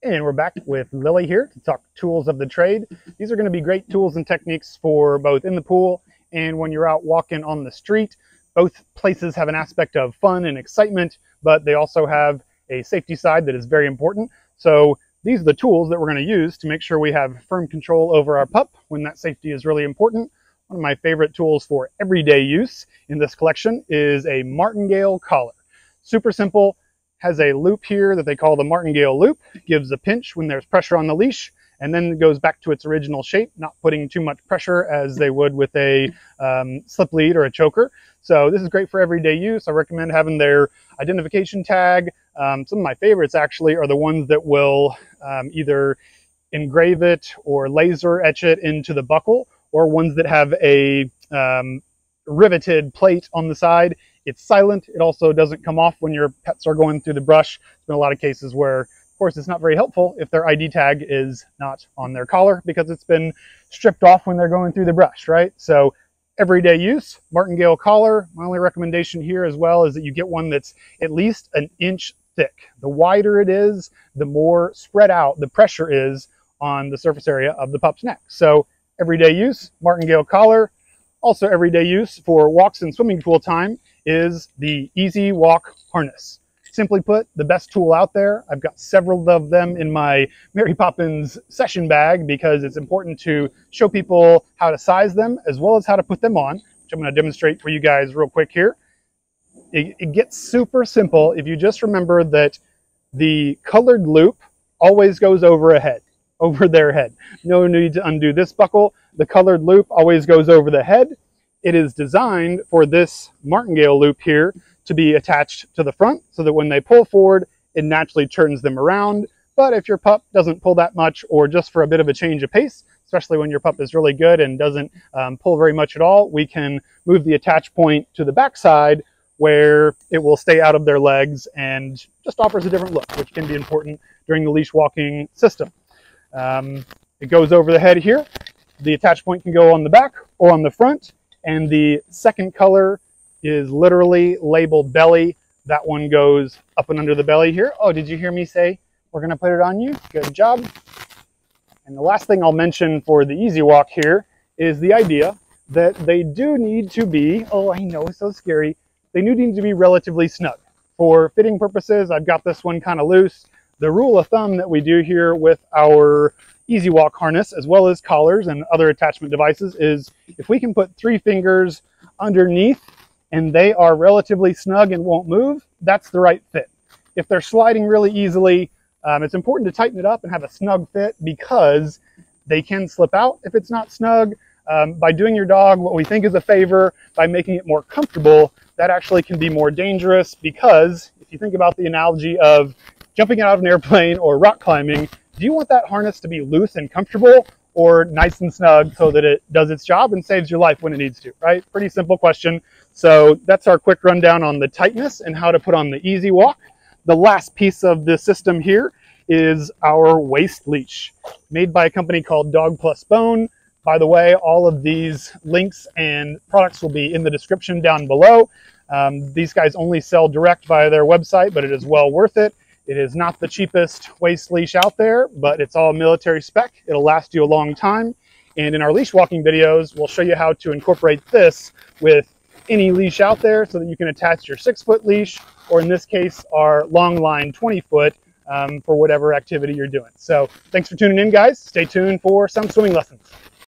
And we're back with Lily here to talk tools of the trade. These are going to be great tools and techniques for both in the pool and when you're out walking on the street. Both places have an aspect of fun and excitement, but they also have a safety side that is very important. So these are the tools that we're going to use to make sure we have firm control over our pup when that safety is really important. One of my favorite tools for everyday use in this collection is a martingale collar. Super simple. Has a loop here that they call the martingale loop, gives a pinch when there's pressure on the leash, and then it goes back to its original shape, not putting too much pressure as they would with a slip lead or a choker. So this is great for everyday use. I recommend having their identification tag. Some of my favorites actually are the ones that will either engrave it or laser etch it into the buckle, or ones that have a riveted plate on the side. It's silent. It also doesn't come off when your pets are going through the brush. There's been a lot of cases where, of course, it's not very helpful if their ID tag is not on their collar because it's been stripped off when they're going through the brush, right? So everyday use, martingale collar. My only recommendation here as well is that you get one that's at least an inch thick. The wider it is, the more spread out the pressure is on the surface area of the pup's neck. So everyday use, martingale collar. Also everyday use for walks and swimming pool time is the Easy Walk harness. Simply put, the best tool out there. I've got several of them in my Mary Poppins session bag because it's important to show people how to size them as well as how to put them on, which I'm going to demonstrate for you guys real quick here. It gets super simple if you just remember that the colored loop always goes over their head. No need to undo this buckle. The colored loop always goes over the head. It is designed for this martingale loop here to be attached to the front so that when they pull forward, it naturally turns them around. But if your pup doesn't pull that much, or just for a bit of a change of pace, especially when your pup is really good and doesn't pull very much at all, we can move the attach point to the back side where it will stay out of their legs and just offers a different look, which can be important during the leash walking system. It goes over the head here. The attach point can go on the back or on the front. And the second color is literally labeled belly. That one goes up and under the belly here. Oh, did you hear me say we're going to put it on you? Good job. And the last thing I'll mention for the Easy Walk here is the idea that they do need to be, oh, I know, it's so scary. They do need to be relatively snug. For fitting purposes, I've got this one kind of loose. The rule of thumb that we do here with our Easy Walk harness, as well as collars and other attachment devices, is if we can put 3 fingers underneath and they are relatively snug and won't move, that's the right fit. If they're sliding really easily, it's important to tighten it up and have a snug fit because they can slip out if it's not snug. By doing your dog what we think is a favor, by making it more comfortable, that actually can be more dangerous because if you think about the analogy of jumping out of an airplane or rock climbing, do you want that harness to be loose and comfortable or nice and snug so that it does its job and saves your life when it needs to, right? Pretty simple question. So that's our quick rundown on the tightness and how to put on the Easy Walk. The last piece of the system here is our waist leash, made by a company called Dog Plus Bone. By the way, all of these links and products will be in the description down below. These guys only sell direct via their website, but it is well worth it. It is not the cheapest waist leash out there, but it's all military spec. It'll last you a long time. And in our leash walking videos, we'll show you how to incorporate this with any leash out there so that you can attach your 6-foot leash, or in this case, our long line 20-foot for whatever activity you're doing. So thanks for tuning in, guys. Stay tuned for some swimming lessons.